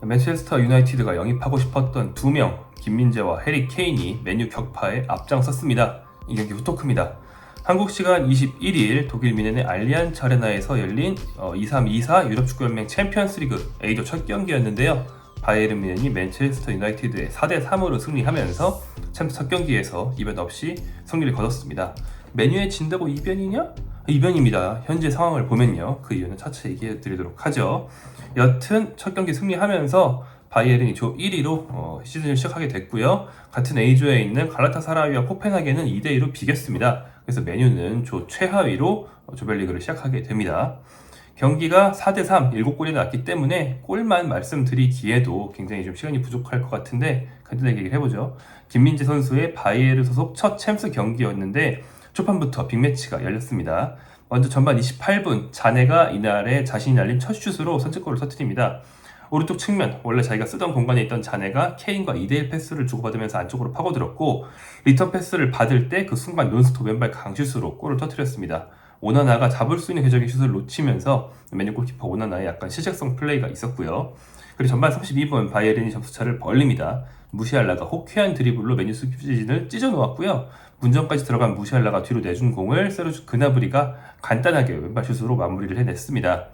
맨체스터 유나이티드가 영입하고 싶었던 2명, 김민재와 해리 케인이 메뉴 격파에 앞장섰습니다. 이 경기 후토크입니다. 한국 시간 21일 독일 뮌헨의 알리안츠 아레나에서 열린 2324 유럽축구연맹 챔피언스리그 A조 첫 경기였는데요. 바이에른 뮌헨이 맨체스터 유나이티드에 4대3으로 승리하면서 챔스 첫 경기에서 이변 없이 승리를 거뒀습니다. 메뉴에 진다고 이변이냐? 이변입니다. 현재 상황을 보면요. 그 이유는 차차 얘기해 드리도록 하죠. 여튼 첫 경기 승리하면서 바이에른이 조 1위로 시즌을 시작하게 됐고요. 같은 A조에 있는 갈라타사라이와 코펜하겐은 2대2로 비겼습니다. 그래서 메뉴는 조 최하위로 조별리그를 시작하게 됩니다. 경기가 4대3, 7골이 났기 때문에 골만 말씀드리기에도 굉장히 좀 시간이 부족할 것 같은데 간단하게 얘기를 해보죠. 김민재 선수의 바이에른 소속 첫 챔스 경기였는데 초반부터 빅매치가 열렸습니다. 먼저 전반 28분 자네가 이날에 자신이 날린 첫 슛으로 선제골을 터뜨립니다. 오른쪽 측면, 원래 자기가 쓰던 공간에 있던 자네가 케인과 2대1 패스를 주고받으면서 안쪽으로 파고들었고 리턴 패스를 받을 때 그 순간 논스톱 왼발 강슛으로 골을 터뜨렸습니다. 오나나가 잡을 수 있는 궤적의 슛을 놓치면서 메뉴 골키퍼 오나나의 약간 실책성 플레이가 있었고요. 그리고 전반 32분 바이에른이 점수차를 벌립니다. 무시알라가 호쾌한 드리블로 메뉴 수비진을 찢어놓았고요. 문전까지 들어간 무시알라가 뒤로 내준 공을 세르주 그나브리가 간단하게 왼발슛으로 마무리를 해냈습니다.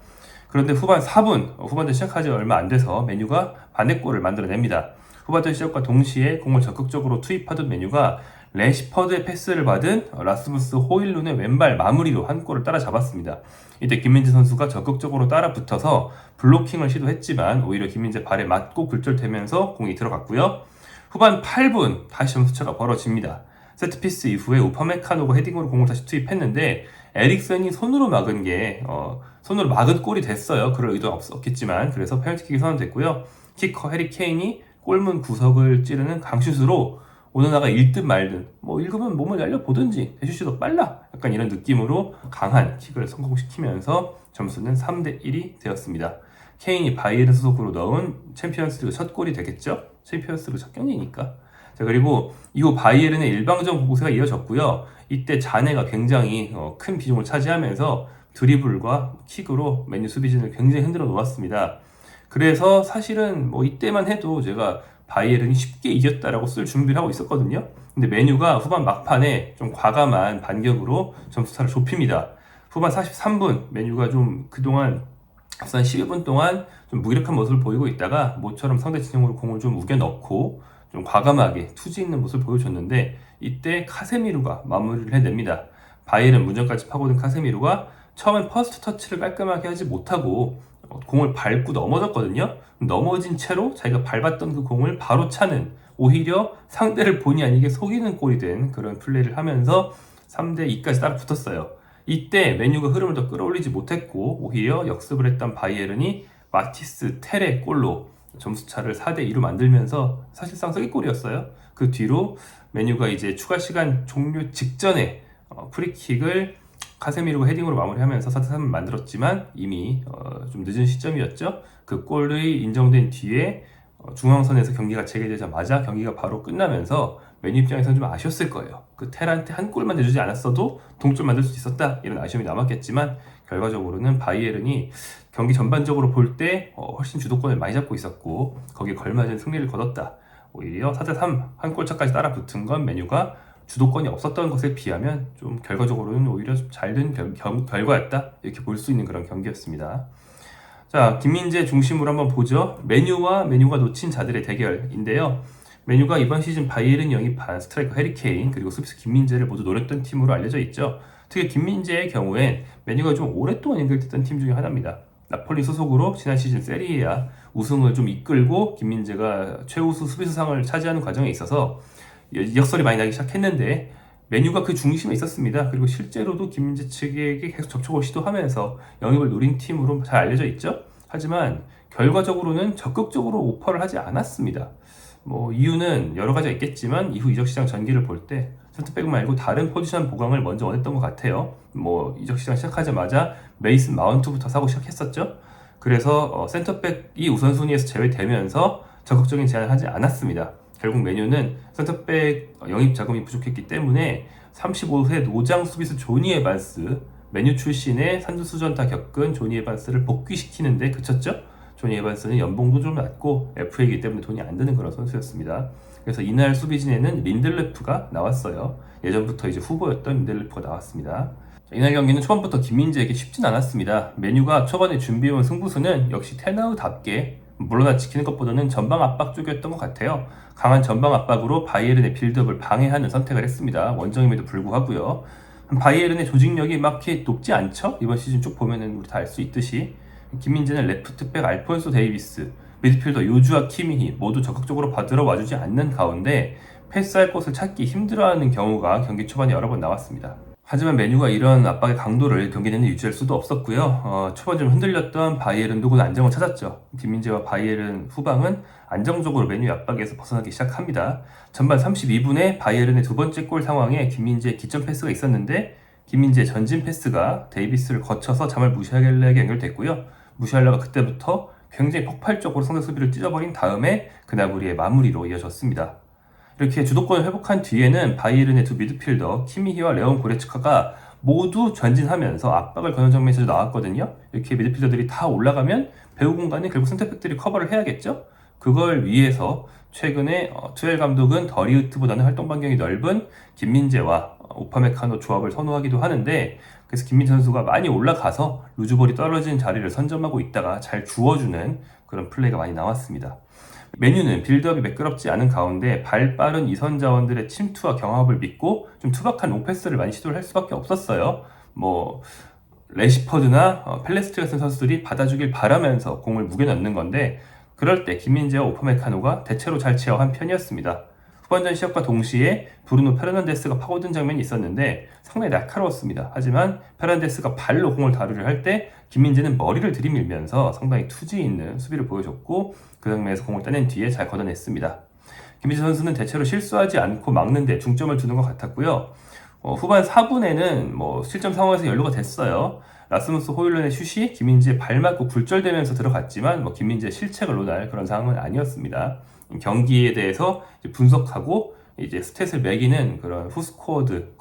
그런데 후반 4분, 후반전 시작하지 얼마 안 돼서 메뉴가 반대골을 만들어냅니다. 후반전 시작과 동시에 공을 적극적으로 투입하던 메뉴가 레시퍼드의 패스를 받은 라스무스 호일룬의 왼발 마무리로 한 골을 따라잡았습니다. 이때 김민재 선수가 적극적으로 따라붙어서 블로킹을 시도했지만 오히려 김민재 발에 맞고 굴절되면서 공이 들어갔고요. 후반 8분 다시 점수차가 벌어집니다. 세트피스 이후에 우파메카노가 헤딩으로 공을 다시 투입했는데 에릭슨이 손으로 막은 골이 됐어요. 그럴 의도는 없었겠지만 그래서 페널티킥이 선언됐고요. 키커 해리 케인이 골문 구석을 찌르는 강슛으로 오나나가 읽든 말든 읽으면 몸을 날려보든지 대슛이 더 빨라 약간 이런 느낌으로 강한 킥을 성공시키면서 점수는 3대1이 되었습니다. 케인이 바이에른 소속으로 넣은 챔피언스리그 첫 골이 되겠죠? 챔피언스리그 첫 경기니까. 자, 그리고 이후 바이에른의 일방적 공세가 이어졌고요. 이때 자네가 굉장히 큰 비중을 차지하면서 드리블과 킥으로 맨유 수비진을 굉장히 흔들어 놓았습니다. 그래서 사실은 이때만 해도 제가 바이에른이 쉽게 이겼다라고 쓸 준비를 하고 있었거든요. 근데 메뉴가 후반 막판에 좀 과감한 반격으로 점수차를 좁힙니다. 후반 43분 메뉴가 좀 그동안 앞선 11분 동안 좀 무기력한 모습을 보이고 있다가 모처럼 상대 진영으로 공을 좀 우겨 넣고 좀 과감하게 투지 있는 모습을 보여줬는데 이때 카세미루가 마무리를 해냅니다. 바이에른 문전까지 파고든 카세미루가 처음엔 퍼스트 터치를 깔끔하게 하지 못하고 공을 밟고 넘어졌거든요. 넘어진 채로 자기가 밟았던 그 공을 바로 차는 오히려 상대를 본의 아니게 속이는 골이 된 그런 플레이를 하면서 3대2까지 따라 붙었어요. 이때 메뉴가 흐름을 더 끌어올리지 못했고 오히려 역습을 했던 바이에른이 마티스 텔의 골로 점수차를 4대2로 만들면서 사실상 서기골이었어요. 그 뒤로 메뉴가 이제 추가 시간 종료 직전에 프리킥을 카세미루가 헤딩으로 마무리하면서 4대3을 만들었지만 이미 좀 늦은 시점이었죠. 그 골이 인정된 뒤에 중앙선에서 경기가 재개되자마자 경기가 바로 끝나면서 메뉴 입장에서는 좀 아쉬웠을 거예요. 그 텔한테 한 골만 내주지 않았어도 동점 만들 수 있었다 이런 아쉬움이 남았겠지만 결과적으로는 바이에른이 경기 전반적으로 볼 때 훨씬 주도권을 많이 잡고 있었고 거기에 걸맞은 승리를 거뒀다. 오히려 4대3 한 골차까지 따라 붙은 건 메뉴가 주도권이 없었던 것에 비하면 좀 결과적으로는 오히려 잘된 결과였다 이렇게 볼 수 있는 그런 경기였습니다. 자, 김민재 중심으로 한번 보죠. 메뉴가 놓친 자들의 대결인데요. 메뉴가 이번 시즌 바이에른 영입한 스트라이커 해리 케인 그리고 수비수 김민재를 모두 노렸던 팀으로 알려져 있죠. 특히 김민재의 경우엔 메뉴가 좀 오랫동안 연결됐던 팀 중에 하나입니다. 나폴리 소속으로 지난 시즌 세리에A 우승을 좀 이끌고 김민재가 최우수 수비수상을 차지하는 과정에 있어서 역설이 많이 나기 시작했는데 메뉴가 그 중심에 있었습니다. 그리고 실제로도 김민재 측에게 계속 접촉을 시도하면서 영입을 노린 팀으로 잘 알려져 있죠. 하지만 결과적으로는 적극적으로 오퍼를 하지 않았습니다. 이유는 여러 가지가 있겠지만 이후 이적시장 전기를 볼 때 센터백 말고 다른 포지션 보강을 먼저 원했던 것 같아요. 이적시장 시작하자마자 메이슨 마운트부터 사고 시작했었죠. 그래서 센터백이 우선순위에서 제외되면서 적극적인 제안을 하지 않았습니다. 결국 메뉴는 센터백 영입 자금이 부족했기 때문에 35세 노장 수비수 조니 에반스, 메뉴 출신의 산두수전타 겪은 조니 에반스를 복귀시키는데 그쳤죠. 조니 에반스는 연봉도 좀 낮고 FA이기 때문에 돈이 안 드는 그런 선수였습니다. 그래서 이날 수비진에는 린들레프가 나왔어요. 예전부터 이제 후보였던 린들레프가 나왔습니다. 이날 경기는 초반부터 김민재에게 쉽진 않았습니다. 메뉴가 초반에 준비해온 승부수는 역시 테나우답게 물러나 지키는 것보다는 전방 압박 쪽이었던 것 같아요. 강한 전방 압박으로 바이에른의 빌드업을 방해하는 선택을 했습니다. 원정임에도 불구하고요. 바이에른의 조직력이 막 이렇게 높지 않죠? 이번 시즌 쭉 보면은 우리 다 알 수 있듯이 김민재는 레프트백 알폰소 데이비스, 미드필더 요주아 키미히 모두 적극적으로 받으러 와주지 않는 가운데 패스할 곳을 찾기 힘들어하는 경우가 경기 초반에 여러 번 나왔습니다. 하지만 메뉴가 이런 압박의 강도를 경기 내내 유지할 수도 없었고요. 초반 좀 흔들렸던 바이에른도 곧 안정을 찾았죠. 김민재와 바이에른 후방은 안정적으로 메뉴 압박에서 벗어나기 시작합니다. 전반 32분에 바이에른의 두 번째 골 상황에 김민재의 기점 패스가 있었는데 김민재의 전진 패스가 데이비스를 거쳐서 자말 무시하길래에게 연결됐고요. 무시하려가 그때부터 굉장히 폭발적으로 상대 수비를 찢어버린 다음에 그나브리의 마무리로 이어졌습니다. 이렇게 주도권을 회복한 뒤에는 바이에른의 두 미드필더 키미히와 레온 고레츠카가 모두 전진하면서 압박을 거는 장면이 자주 나왔거든요. 이렇게 미드필더들이 다 올라가면 배우 공간에 결국 센터백들이 커버를 해야겠죠. 그걸 위해서 최근에 투엘 감독은 더리우트보다는 활동 반경이 넓은 김민재와 오파메카노 조합을 선호하기도 하는데, 그래서 김민재 선수가 많이 올라가서 루즈볼이 떨어진 자리를 선점하고 있다가 잘 주워주는 그런 플레이가 많이 나왔습니다. 메뉴는 빌드업이 매끄럽지 않은 가운데 발 빠른 이선 자원들의 침투와 경합을 믿고 좀 투박한 롱패스를 많이 시도를 할 수밖에 없었어요. 레시퍼드나 펠레스트 같은 선수들이 받아주길 바라면서 공을 무게 넣는 건데, 그럴 때 김민재와 오파메카노가 대체로 잘 제어한 편이었습니다. 후반전 시작과 동시에 브루노 페르난데스가 파고든 장면이 있었는데 상당히 날카로웠습니다. 하지만 페르난데스가 발로 공을 다루려 할 때 김민재는 머리를 들이밀면서 상당히 투지 있는 수비를 보여줬고, 그 장면에서 공을 따낸 뒤에 잘 걷어냈습니다. 김민재 선수는 대체로 실수하지 않고 막는 데 중점을 두는 것 같았고요. 후반 4분에는 실점 상황에서 연루가 됐어요. 라스무스 호일런의 슛이 김민재의 발 맞고 굴절되면서 들어갔지만 김민재의 실책을 논할 그런 상황은 아니었습니다. 경기에 대해서 분석하고 이제 스탯을 매기는 그런 후스코어드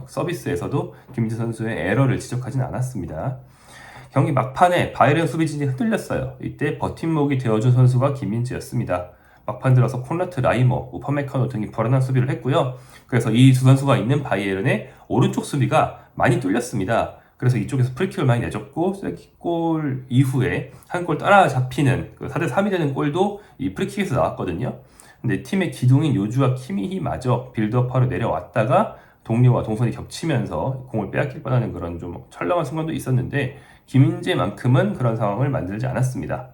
서비스에서도 김민재 선수의 에러를 지적하진 않았습니다. 경기 막판에 바이에른 수비진이 흔들렸어요. 이때 버팀목이 되어준 선수가 김민재였습니다. 막판 들어서 콘라트 라이머, 우파메카노 등이 불안한 수비를 했고요. 그래서 이 두 선수가 있는 바이에른의 오른쪽 수비가 많이 뚫렸습니다. 그래서 이쪽에서 프리킥을 많이 내줬고, 쐐기골 이후에 한 골 따라잡히는 4대3이 되는 골도 이 프리킥에서 나왔거든요. 근데 팀의 기둥인 요주와 키미히마저 빌드업하러 내려왔다가 동료와 동선이 겹치면서 공을 빼앗길 뻔하는 그런 좀 철렁한 순간도 있었는데, 김민재만큼은 그런 상황을 만들지 않았습니다.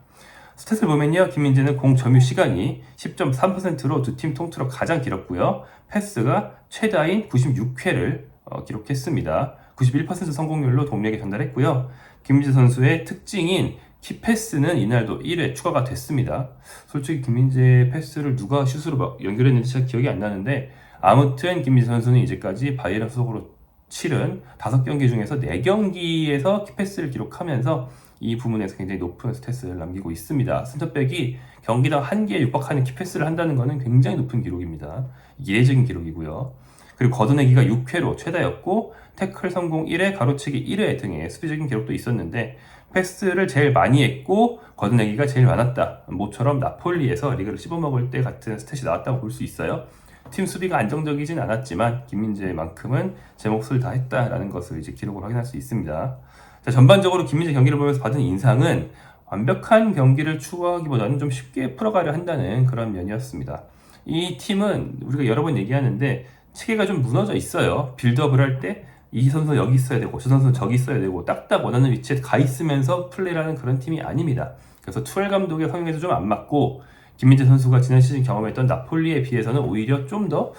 스탯을 보면요, 김민재는 공 점유 시간이 10.3%로 두 팀 통틀어 가장 길었고요. 패스가 최다인 96회를 기록했습니다. 91% 성공률로 동료에게 전달했고요. 김민재 선수의 특징인 키패스는 이날도 1회 추가가 됐습니다. 솔직히 김민재 패스를 누가 슛으로 연결했는지 잘 기억이 안 나는데, 아무튼 김민재 선수는 이제까지 바이에른 소속으로 치른 5경기 중에서 4경기에서 키패스를 기록하면서 이 부분에서 굉장히 높은 스탯을 남기고 있습니다. 센터백이 경기당 1개에 육박하는 키패스를 한다는 것은 굉장히 높은 기록입니다. 이례적인 기록이고요. 그리고 걷어내기가 6회로 최다였고, 태클 성공 1회, 가로채기 1회 등의 수비적인 기록도 있었는데, 패스를 제일 많이 했고 걷어내기가 제일 많았다. 모처럼 나폴리에서 리그를 씹어먹을 때 같은 스탯이 나왔다고 볼 수 있어요. 팀 수비가 안정적이진 않았지만 김민재만큼은 제 몫을 다 했다라는 것을 이제 기록으로 확인할 수 있습니다. 자, 전반적으로 김민재 경기를 보면서 받은 인상은 완벽한 경기를 추구하기보다는 좀 쉽게 풀어가려 한다는 그런 면이었습니다. 이 팀은 우리가 여러 번 얘기하는데 체계가 좀 무너져 있어요. 빌드업을 할 때 이 선수는 여기 있어야 되고 저 선수는 저기 있어야 되고 딱딱 원하는 위치에 가 있으면서 플레이를 하는 그런 팀이 아닙니다. 그래서 투엘 감독의 성향에도 좀 안 맞고, 김민재 선수가 지난 시즌 경험했던 나폴리에 비해서는 오히려 좀 더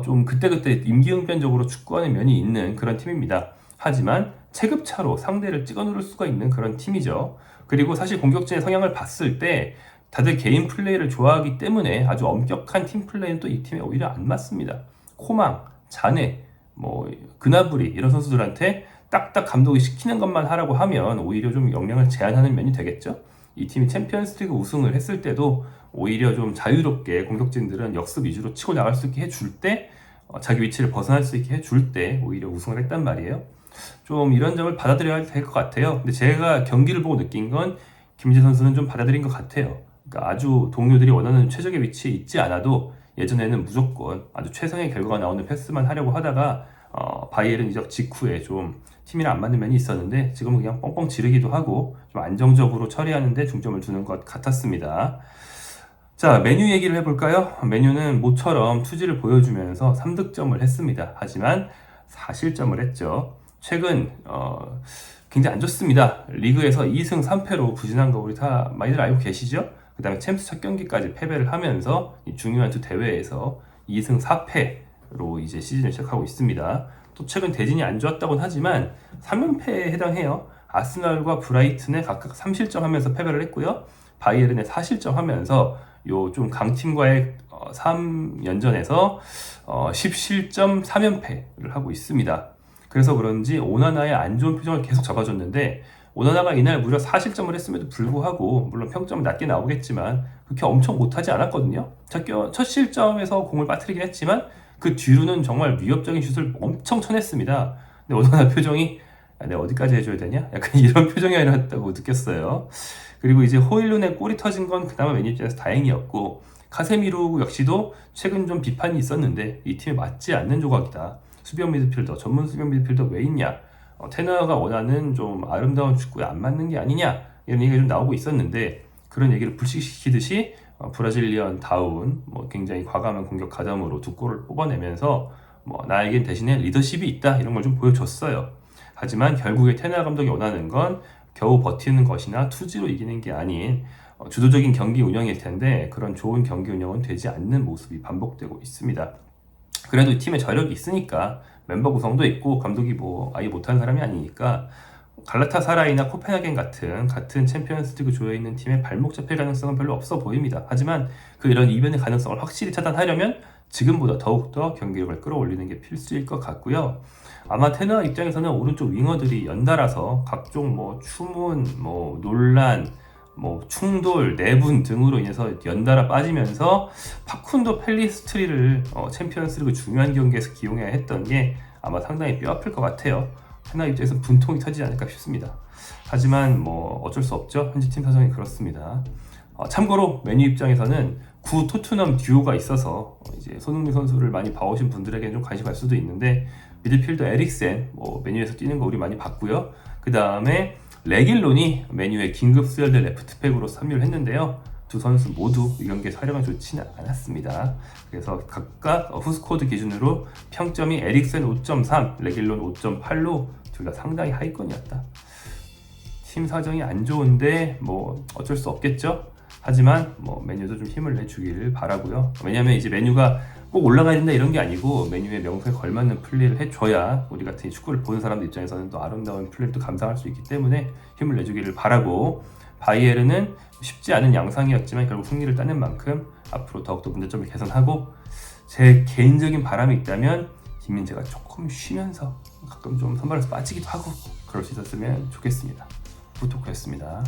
좀 그때그때 임기응변적으로 축구하는 면이 있는 그런 팀입니다. 하지만 체급차로 상대를 찍어 누를 수가 있는 그런 팀이죠. 그리고 사실 공격진의 성향을 봤을 때 다들 개인 플레이를 좋아하기 때문에 아주 엄격한 팀 플레이는 또 이 팀에 오히려 안 맞습니다. 코망, 자네, 그나브리 이런 선수들한테 딱딱 감독이 시키는 것만 하라고 하면 오히려 좀 역량을 제한하는 면이 되겠죠. 이 팀이 챔피언스리그 우승을 했을 때도 오히려 좀 자유롭게 공격진들은 역습 위주로 치고 나갈 수 있게 해줄 때, 자기 위치를 벗어날 수 있게 해줄 때 오히려 우승을 했단 말이에요. 좀 이런 점을 받아들여야 될 것 같아요. 근데 제가 경기를 보고 느낀 건 김민재 선수는 좀 받아들인 것 같아요. 그러니까 아주 동료들이 원하는 최적의 위치에 있지 않아도 예전에는 무조건 아주 최상의 결과가 나오는 패스만 하려고 하다가 바이에른 이적 직후에 좀 팀이랑 안 맞는 면이 있었는데 지금은 그냥 뻥뻥 지르기도 하고 좀 안정적으로 처리하는데 중점을 두는 것 같았습니다. 자, 메뉴 얘기를 해볼까요? 메뉴는 모처럼 투지를 보여주면서 3득점을 했습니다. 하지만 4실점을 했죠. 최근 굉장히 안 좋습니다. 리그에서 2승 3패로 부진한 거 우리 다 많이들 알고 계시죠? 그 다음에 챔스 첫 경기까지 패배를 하면서 이 중요한 두 대회에서 2승 4패로 이제 시즌을 시작하고 있습니다. 또 최근 대진이 안 좋았다고는 하지만 3연패에 해당해요. 아스널과 브라이튼에 각각 3실점하면서 패배를 했고요. 바이에른에 4실점하면서 요 좀 강팀과의 3연전에서 10실점 3연패를 하고 있습니다. 그래서 그런지 오나나의 안 좋은 표정을 계속 잡아줬는데 오나나가 이날 무려 4실점을 했음에도 불구하고 물론 평점은 낮게 나오겠지만 그렇게 엄청 못하지 않았거든요. 첫 실점에서 공을 빠뜨리긴 했지만 그 뒤로는 정말 위협적인 슛을 엄청 쳐냈습니다. 근데 오나나 표정이 내가 어디까지 해줘야 되냐? 약간 이런 표정이 아니었다고 느꼈어요. 그리고 이제 호일룬의 골이 터진 건 그나마 맨유 입장에서 다행이었고 카세미루 역시도 최근 좀 비판이 있었는데 이 팀에 맞지 않는 조각이다. 수비형 미드필더, 전문 수비형 미드필더 왜 있냐? 테너가 원하는 좀 아름다운 축구에 안 맞는 게 아니냐? 이런 얘기가 좀 나오고 있었는데 그런 얘기를 불식시키듯이 브라질리언 다운 굉장히 과감한 공격 가담으로 두 골을 뽑아내면서 나에겐 대신에 리더십이 있다 이런 걸 좀 보여줬어요. 하지만 결국에 테너 감독이 원하는 건 겨우 버티는 것이나 투지로 이기는 게 아닌 주도적인 경기 운영일 텐데 그런 좋은 경기 운영은 되지 않는 모습이 반복되고 있습니다. 그래도 이 팀에 저력이 있으니까 멤버 구성도 있고 감독이 아예 못하는 사람이 아니니까 갈라타사라이나 코펜하겐 같은 챔피언스리그 조에 있는 팀에 발목 잡힐 가능성은 별로 없어 보입니다. 하지만 이런 이변의 가능성을 확실히 차단하려면 지금보다 더욱더 경기력을 끌어올리는 게 필수일 것 같고요. 아마 테너 입장에서는 오른쪽 윙어들이 연달아서 각종 추문, 논란, 충돌, 내분 등으로 인해서 연달아 빠지면서 파쿤도 펠리스트리를 챔피언스리그 중요한 경기에서 기용해야 했던 게 아마 상당히 뼈아플 것 같아요. 테너 입장에서 분통이 터지지 않을까 싶습니다. 하지만 어쩔 수 없죠. 현지 팀 사정이 그렇습니다. 참고로 맨유 입장에서는 구 토트넘 듀오가 있어서 이제 손흥민 선수를 많이 봐오신 분들에게는 좀 관심 갈 수도 있는데 미드필더 에릭센 맨유에서 뛰는 거 우리 많이 봤고요. 그 다음에 레길론이 맨유의 긴급 수혈된 레프트백으로 합류를 했는데요. 두 선수 모두 이 경기에서 활약은 좋지는 않았습니다. 그래서 각각 후스코드 기준으로 평점이 에릭센 5.3, 레길론 5.8로 둘 다 상당히 하위권이었다. 팀 사정이 안 좋은데 어쩔 수 없겠죠. 하지만 맨유도 좀 힘을 내주기를 바라고요. 왜냐하면 이제 맨유가 꼭 올라가야 된다 이런 게 아니고 맨유의 명성에 걸맞는 플레이를 해줘야 우리 같은 축구를 보는 사람들 입장에서는 또 아름다운 플레이를 또 감상할 수 있기 때문에 힘을 내주기를 바라고 바이에른은 쉽지 않은 양상이었지만 결국 승리를 따낸 만큼 앞으로 더욱더 문제점을 개선하고 제 개인적인 바람이 있다면 김민재가 조금 쉬면서 가끔 좀 선발에서 빠지기도 하고 그럴 수 있었으면 좋겠습니다. 후토크였습니다.